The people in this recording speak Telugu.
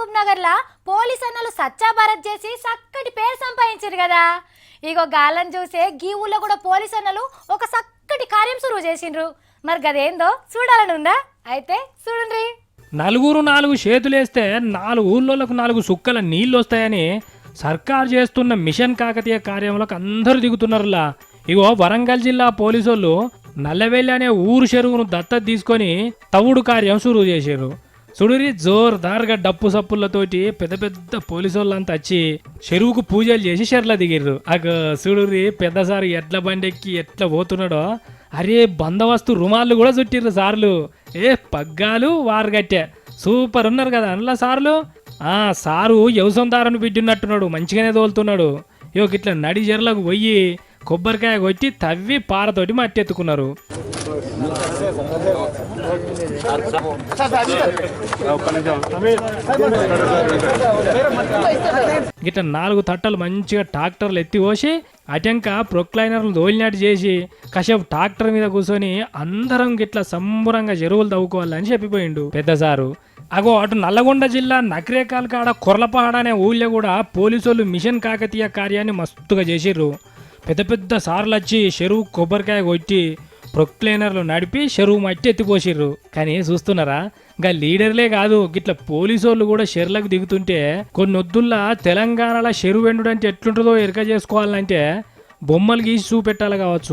మహబూబ్ నగర్ లా పోలీస్ అన్నలు సచ్చా భారత్ చేసి చక్కటి పేరు సంపాదించారు కదా. ఇగో గాలం చూసే గీ ఊళ్ళో కూడా పోలీస్ అన్నలు ఒక చక్కటి కార్యం సురువు చేసిండ్రు. మరి గదేందో చూడాలని ఉందా? అయితే చూడండి. నలుగురు 4 చేతులేస్తే 4 ఊళ్ళోలకు 4 సుక్కల నీళ్ళు వస్తాయని సర్కార్ చేస్తున్న మిషన్ కాకతీయ కార్యంలోకి అందరూ దిగుతున్నారులా. ఇగో వరంగల్ జిల్లా పోలీసోళ్ళు నల్లవెల్లి అనే ఊరు చెరువును దత్తత తీసుకొని తవుడు కార్యం సురువు చేశారు. సుడిరి జోర్దార్గా డప్పు సప్పులతోటి పెద్ద పెద్ద పోలీసోళ్ళంతా వచ్చి చెరువుకు పూజలు చేసి చెర్ల దిగిర్రు. సుడిరి పెద్దసారి ఎట్ల బండెక్కి ఎట్లా పోతున్నాడో అరే బందోబస్తు రుమాళ్ళు కూడా చుట్టిర్రు సార్లు. పగ్గాలు వారు కట్టే సూపర్ ఉన్నారు కదా అందులో సార్లు. సారు యవసందారను బిడ్డున్నట్టున్నాడు, మంచిగానే తోలుతున్నాడు. ఇట్లా నడి చెర్లకు పోయి కొబ్బరికాయ కొట్టి తవ్వి పారతోటి మట్టి ఎత్తుకున్నారు. గిట్ల 4 తట్టలు మంచిగా ట్రాక్టర్లు ఎత్తి పోసి అటెంక ప్రొక్లైనర్లు దోలినాటి చేసి కసేపు ట్రాక్టర్ మీద కూర్చొని అందరం గిట్లా సంబురంగా చెరువులు తవ్వుకోవాలని చెప్పిపోయిండు పెద్ద సారు. అటు నల్లగొండ జిల్లా నకరేకాల్ కాడ కొర్లపహాడ అనే ఊళ్ళో కూడా పోలీసులు మిషన్ కాకతీయ కార్యాన్ని మస్తుగా చేసిర్రు. పెద్ద పెద్ద సార్లు వచ్చి చెరువు కొబ్బరికాయ కొట్టి ప్రొక్లైనర్లు నడిపి చెరువు మట్టి ఎత్తిపోసిర్రు. కానీ చూస్తున్నారా, గా లీడర్లే కాదు గిట్ల పోలీసోళ్ళు కూడా చెరువులకు దిగుతుంటే కొన్ని వద్దుల్లా తెలంగాణలో చెరువు ఎండు అంటే ఎట్లుంటుందో ఎరక చేసుకోవాలంటే బొమ్మలు గీసి చూపెట్టాలి కావచ్చు.